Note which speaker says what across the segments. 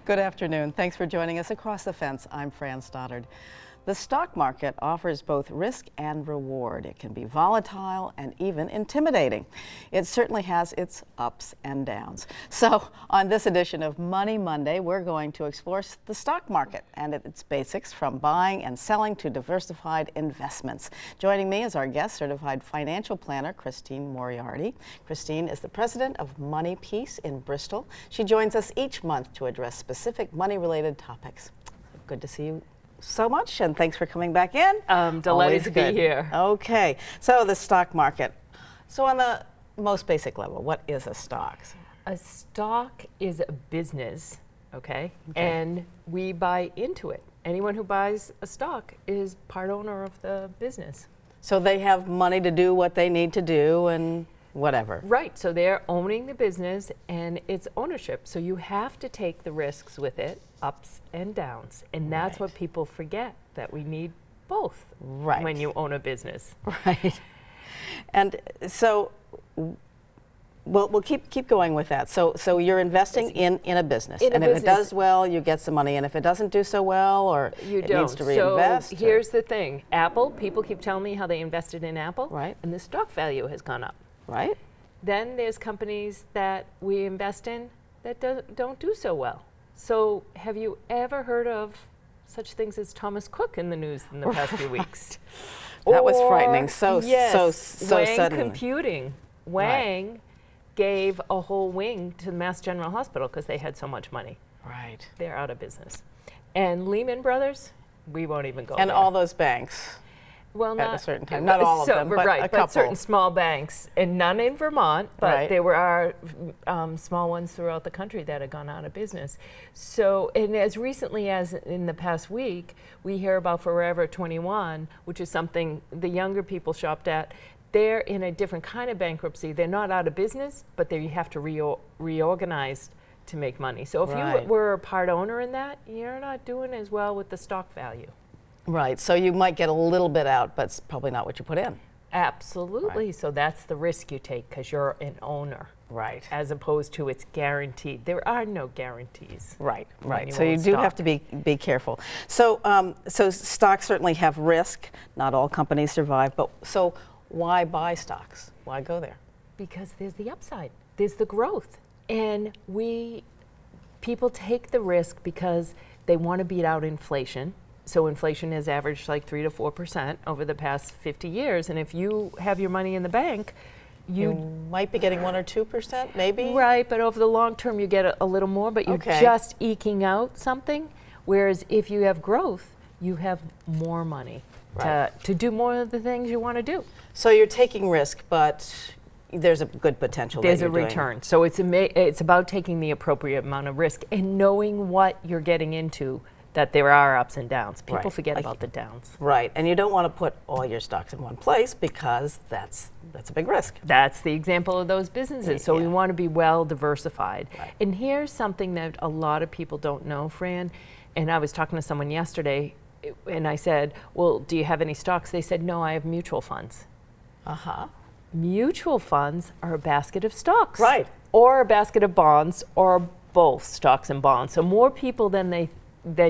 Speaker 1: Good afternoon. Thanks for joining us across the fence. I'm Fran Stoddard. The stock market offers both risk and reward. It can be volatile and even intimidating. It certainly has its ups and downs. So on this edition of Money Monday, we're going to explore the stock market and its basics, from buying and selling to diversified investments. Joining me is our guest, certified financial planner, Christine Moriarty. Christine is the president of Money Peace in Bristol. She joins us each month to address specific money-related topics. Good to see you so much, and thanks for coming back in.
Speaker 2: Delighted to be here.
Speaker 1: Okay, so the stock market. So on the most basic level, what is a stock?
Speaker 2: A stock is a business, okay? And we buy into it. Anyone who buys a stock is part owner of the business.
Speaker 1: So they have money to do what they need to do and whatever.
Speaker 2: Right, so they're owning the business and it's ownership. So you have to take the risks with it, ups and downs. And that's what people forget, that we need both when you own a business.
Speaker 1: Right. And so we'll keep going with that. So you're investing in a business. And if it does well, you get some money. And if it doesn't do so well, or it needs to reinvest.
Speaker 2: So here's the thing. Apple, people keep telling me how they invested in Apple.
Speaker 1: Right.
Speaker 2: And the stock value has gone up.
Speaker 1: Right.
Speaker 2: Then there's companies that we invest in that don't do so well. So have you ever heard of such things as Thomas Cook in the news in the past few weeks?
Speaker 1: That was frightening. So
Speaker 2: Wang
Speaker 1: suddenly.
Speaker 2: Computing. Wang gave a whole wing to Mass General Hospital because they had so much money.
Speaker 1: Right.
Speaker 2: They're out of business. And Lehman Brothers, we won't even go
Speaker 1: and
Speaker 2: there.
Speaker 1: all those banks.
Speaker 2: Well,
Speaker 1: at a certain time, not all of them, but a couple.
Speaker 2: But certain small banks, and none in Vermont, but there are small ones throughout the country that have gone out of business. So, and as recently as in the past week, we hear about Forever 21, which is something the younger people shopped at. They're in a different kind of bankruptcy. They're not out of business, but you have to reorganize to make money. So if you were a part owner in that, you're not doing as well with the stock value.
Speaker 1: Right, so you might get a little bit out, but it's probably not what you put in.
Speaker 2: Absolutely, so that's the risk you take because you're an owner.
Speaker 1: Right.
Speaker 2: As opposed to it's guaranteed. There are no guarantees.
Speaker 1: Right. So you do have to be careful. So so stocks certainly have risk. Not all companies survive, but so why buy stocks? Why go there?
Speaker 2: Because there's the upside. There's the growth. And people take the risk because they want to beat out inflation. So inflation has averaged like 3 to 4% over the past 50 years. And if you have your money in the bank, you
Speaker 1: might be getting 1 or 2%, maybe?
Speaker 2: Right, but over the long term, you get a little more, but you're just eking out something. Whereas if you have growth, you have more money to do more of the things you want to do.
Speaker 1: So you're taking risk, but there's a good potential.
Speaker 2: There's a return. So it's about taking the appropriate amount of risk and knowing what you're getting into, that there are ups and downs. People forget about the downs.
Speaker 1: Right, and you don't want to put all your stocks in one place because that's a big risk.
Speaker 2: That's the example of those businesses. So we want to be well diversified. Right. And here's something that a lot of people don't know, Fran. And I was talking to someone yesterday, and I said, well, do you have any stocks? They said, no, I have mutual funds. Mutual funds are a basket of stocks.
Speaker 1: Right.
Speaker 2: Or a basket of bonds, or both stocks and bonds. So more people than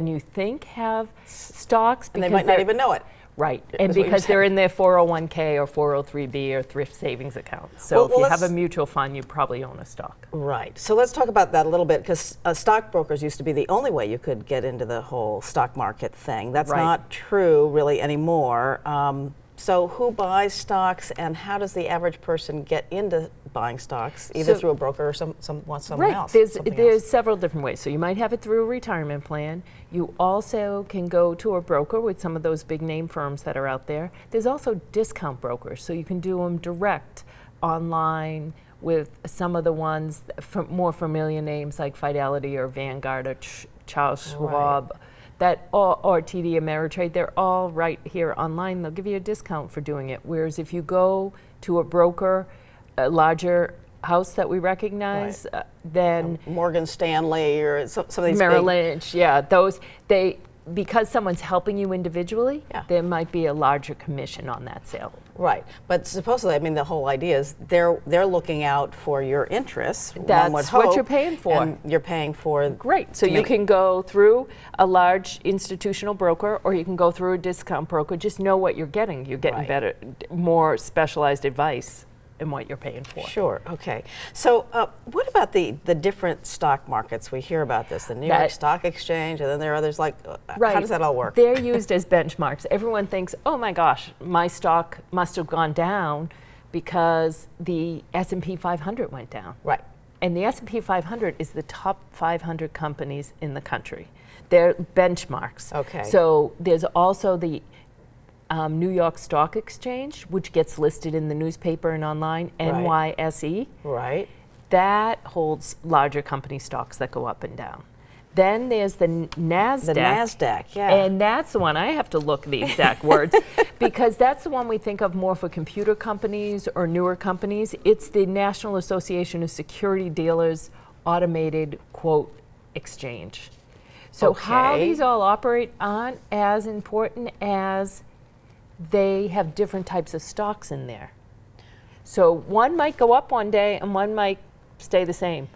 Speaker 2: you think have stocks.
Speaker 1: And they might not even know it.
Speaker 2: Right, and because they're in their 401k or 403b or thrift savings account. So if you have a mutual fund, you probably own a stock.
Speaker 1: Right, so let's talk about that a little bit, because stockbrokers used to be the only way you could get into the whole stock market thing. That's not true really anymore. So who buys stocks, and how does the average person get into buying stocks, either through a broker or someone else?
Speaker 2: There's several different ways. So you might have it through a retirement plan. You also can go to a broker with some of those big name firms that are out there. There's also discount brokers, so you can do them direct online with some of the ones, more familiar names like Fidelity or Vanguard or Charles Schwab. Or TD Ameritrade, they're all right here online. They'll give you a discount for doing it. Whereas if you go to a broker, a larger house that we recognize, then
Speaker 1: Morgan Stanley or some of these
Speaker 2: Merrill Lynch, those because someone's helping you individually,
Speaker 1: Yeah.
Speaker 2: there might be a larger commission on that sale.
Speaker 1: Right, but supposedly, I mean, the whole idea is they're looking out for your interests. one would
Speaker 2: That's what
Speaker 1: hope,
Speaker 2: you're paying for.
Speaker 1: and you're paying for.
Speaker 2: Great. So
Speaker 1: to
Speaker 2: you
Speaker 1: make-
Speaker 2: can go through a large institutional broker, or you can go through a discount broker. Just know what you're getting. You're getting
Speaker 1: Right.
Speaker 2: better, more specialized advice in what you're paying for.
Speaker 1: Sure. Okay. So, what about the different stock markets? We hear about this, the New York
Speaker 2: That-
Speaker 1: Stock Exchange, and then there are others. Like,
Speaker 2: Right.
Speaker 1: how does that all work?
Speaker 2: They're used as benchmarks. Everyone thinks, oh my gosh, my stock must have gone down because the S&P 500 went down.
Speaker 1: Right.
Speaker 2: And the S&P 500 is the top 500 companies in the country. They're benchmarks.
Speaker 1: Okay.
Speaker 2: So there's also the New York Stock Exchange, which gets listed in the newspaper and online,
Speaker 1: Right.
Speaker 2: NYSE.
Speaker 1: Right.
Speaker 2: That holds larger company stocks that go up and down. Then there's the NASDAQ.
Speaker 1: The Nasdaq. Yeah.
Speaker 2: And that's the one, I have to look the exact words, because that's the one we think of more for computer companies or newer companies. It's the National Association of Security Dealers Automated Quote Exchange. So how
Speaker 1: Okay.
Speaker 2: these all operate aren't as important as they have different types of stocks in there. So one might go up one day and one might stay the same.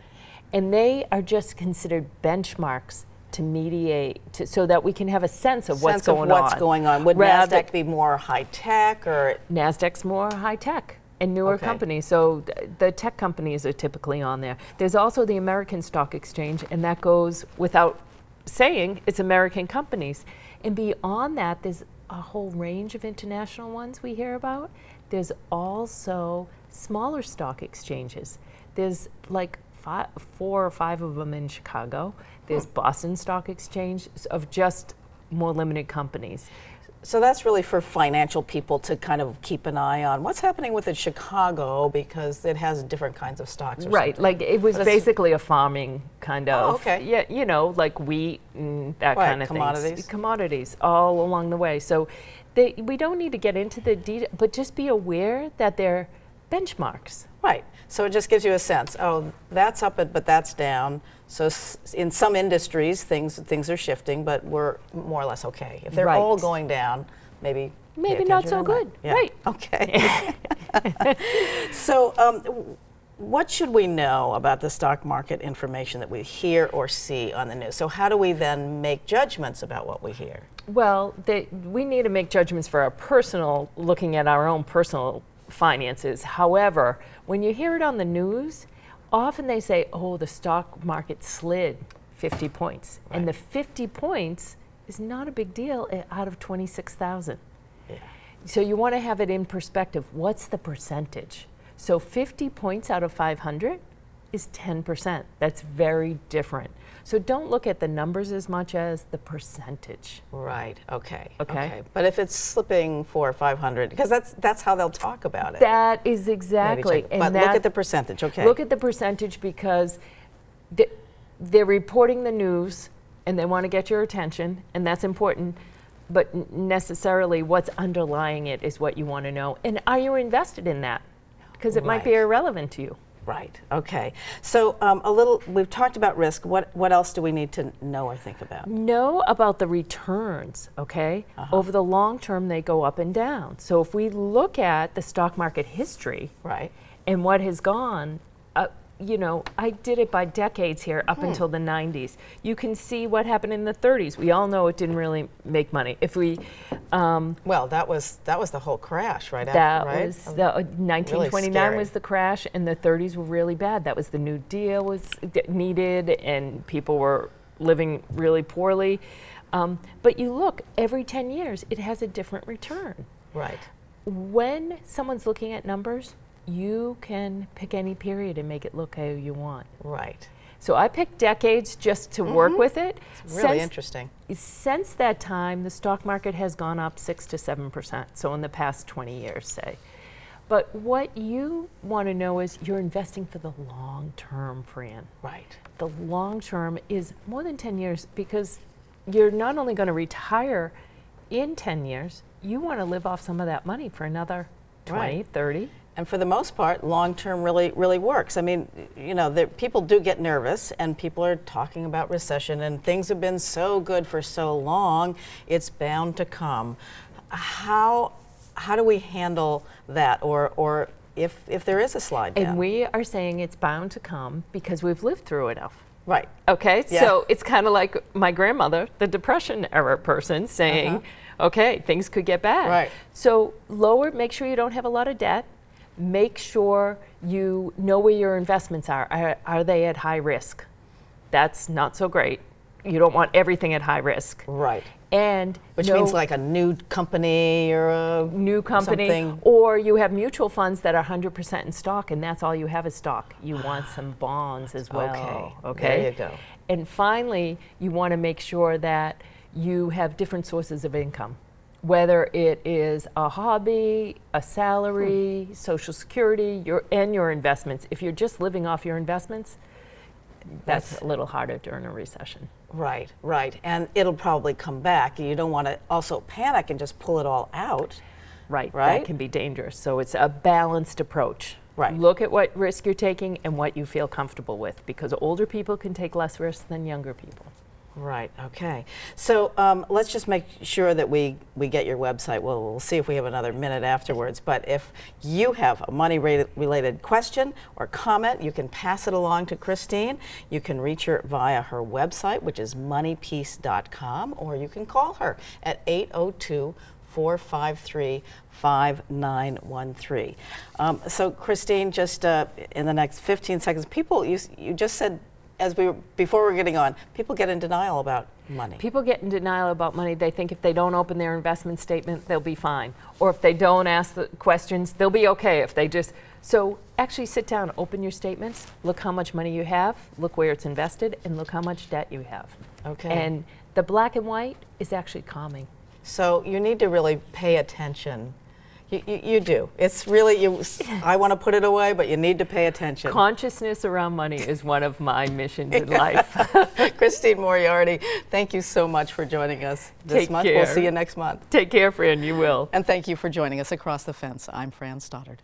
Speaker 2: And they are just considered benchmarks to mediate, so that we can have a sense of what's going on.
Speaker 1: What's going on? Would
Speaker 2: Rather-
Speaker 1: Nasdaq be more high tech or?
Speaker 2: NASDAQ's more high tech and newer
Speaker 1: Okay.
Speaker 2: companies. So the tech companies are typically on there. There's also the American Stock Exchange, and that goes without saying, it's American companies. And beyond that, there's a whole range of international ones we hear about. There's also smaller stock exchanges. There's like 4 or 5 of them in Chicago. There's Boston Stock Exchange of just more limited companies.
Speaker 1: So that's really for financial people to kind of keep an eye on what's happening with it Chicago, because it has different kinds of stocks. Or
Speaker 2: Right,
Speaker 1: something.
Speaker 2: like it was
Speaker 1: But it's-
Speaker 2: basically a farming kind of,
Speaker 1: Oh, okay.
Speaker 2: yeah, you know, like wheat and that
Speaker 1: Right,
Speaker 2: kind of
Speaker 1: commodities.
Speaker 2: things. Commodities all along the way. So we don't need to get into the detail, but just be aware that they're benchmarks.
Speaker 1: Right. So it just gives you a sense. Oh, that's up, but that's down. So in some industries, things are shifting, but we're more or less okay. If they're
Speaker 2: Right.
Speaker 1: all going down, maybe
Speaker 2: Maybe
Speaker 1: pay
Speaker 2: not
Speaker 1: attention
Speaker 2: so
Speaker 1: to that.
Speaker 2: good.
Speaker 1: Yeah.
Speaker 2: Right.
Speaker 1: Okay. So what should we know about the stock market information that we hear or see on the news? So how do we then make judgments about what we hear?
Speaker 2: Well, we need to make judgments for our personal, looking at our own personal finances. However, when you hear it on the news, often they say, oh, the stock market slid 50 points.
Speaker 1: Right.
Speaker 2: And the 50 points is not a big deal out of 26,000.
Speaker 1: Yeah.
Speaker 2: So you want to have it in perspective. What's the percentage? So 50 points out of 500 is 10%. That's very different. So don't look at the numbers as much as the percentage.
Speaker 1: Right. Okay.
Speaker 2: Okay.
Speaker 1: But if it's slipping 400 or 500, because that's how they'll talk about it.
Speaker 2: That is
Speaker 1: Maybe
Speaker 2: exactly.
Speaker 1: check- But look at the percentage. Okay.
Speaker 2: Look at the percentage, because they're reporting the news and they want to get your attention, and that's important. But necessarily what's underlying it is what you want to know. And are you invested in that? Because it might be
Speaker 1: Right.
Speaker 2: irrelevant to you.
Speaker 1: Right. Okay. So we've talked about risk. What else do we need to know or think about?
Speaker 2: Know about the returns, okay? Over the long term, they go up and down. So if we look at the stock market history
Speaker 1: Right.
Speaker 2: and what has gone, you know, I did it by decades here up until the 90s. You can see what happened in the 30s. We all know it didn't really make money. If we,
Speaker 1: Well, that was the whole crash, right?
Speaker 2: that
Speaker 1: after, right?
Speaker 2: was, the 1929
Speaker 1: scary.
Speaker 2: was the crash, and the 30s were really bad. That was the New Deal was needed, and people were living really poorly. But you look, every 10 years, it has a different return.
Speaker 1: Right.
Speaker 2: When someone's looking at numbers, you can pick any period and make it look how you want.
Speaker 1: Right.
Speaker 2: So I picked decades just to work with it.
Speaker 1: It's really interesting.
Speaker 2: Since that time, the stock market has gone up 6 to 7%, so in the past 20 years, say. But what you want to know is you're investing for the long term, Fran.
Speaker 1: Right.
Speaker 2: The long term is more than 10 years, because you're not only going to retire in 10 years, you want to live off some of that money for another 20,
Speaker 1: Right.
Speaker 2: 30.
Speaker 1: And for the most part, long-term really works. I mean, you know, people do get nervous, and people are talking about recession, and things have been so good for so long, it's bound to come. How do we handle that, or if there is a slide down?
Speaker 2: And we are saying it's bound to come because we've lived through enough.
Speaker 1: Right.
Speaker 2: Okay,
Speaker 1: Yeah.
Speaker 2: so it's kind of like my grandmother, the Depression era person, saying, okay, things could get bad.
Speaker 1: Right.
Speaker 2: So make sure you don't have a lot of debt. Make sure you know where your investments are. Are they at high risk? That's not so great. You don't want everything at high risk.
Speaker 1: Right.
Speaker 2: And
Speaker 1: Which means like a new company or a
Speaker 2: new company,
Speaker 1: something.
Speaker 2: or you have mutual funds that are 100% in stock, and that's all you have is stock. You want some bonds as well.
Speaker 1: Okay. There you go.
Speaker 2: And finally, you want to make sure that you have different sources of income, whether it is a hobby, a salary, Social Security, your investments. If you're just living off your investments, that's a little harder during a recession.
Speaker 1: Right, right. And it'll probably come back. You don't want to also panic and just pull it all out.
Speaker 2: Right,
Speaker 1: Right?
Speaker 2: that can be dangerous. So it's a balanced approach.
Speaker 1: Right.
Speaker 2: Look at what risk you're taking and what you feel comfortable with, because older people can take less risk than younger people.
Speaker 1: Right, okay. So let's just make sure that we get your website. We'll see if we have another minute afterwards. But if you have a money-related question or comment, you can pass it along to Christine. You can reach her via her website, which is moneypiece.com, or you can call her at 802-453-5913. So Christine, just in the next 15 seconds, people, you just said, before we're getting on, people get in denial about money.
Speaker 2: People get in denial about money. They think if they don't open their investment statement, they'll be fine. Or if they don't ask the questions, they'll be okay if they just. So actually sit down, open your statements, look how much money you have, look where it's invested, and look how much debt you have.
Speaker 1: Okay.
Speaker 2: And the black and white is actually calming.
Speaker 1: So you need to really pay attention. You do. It's really, I want to put it away, but you need to pay attention.
Speaker 2: Consciousness around money is one of my missions in life.
Speaker 1: Christine Moriarty, thank you so much for joining us this
Speaker 2: Take
Speaker 1: month.
Speaker 2: care.
Speaker 1: We'll see you next month.
Speaker 2: Take care, Fran, you will.
Speaker 1: And thank you for joining us across the fence. I'm Fran Stoddard.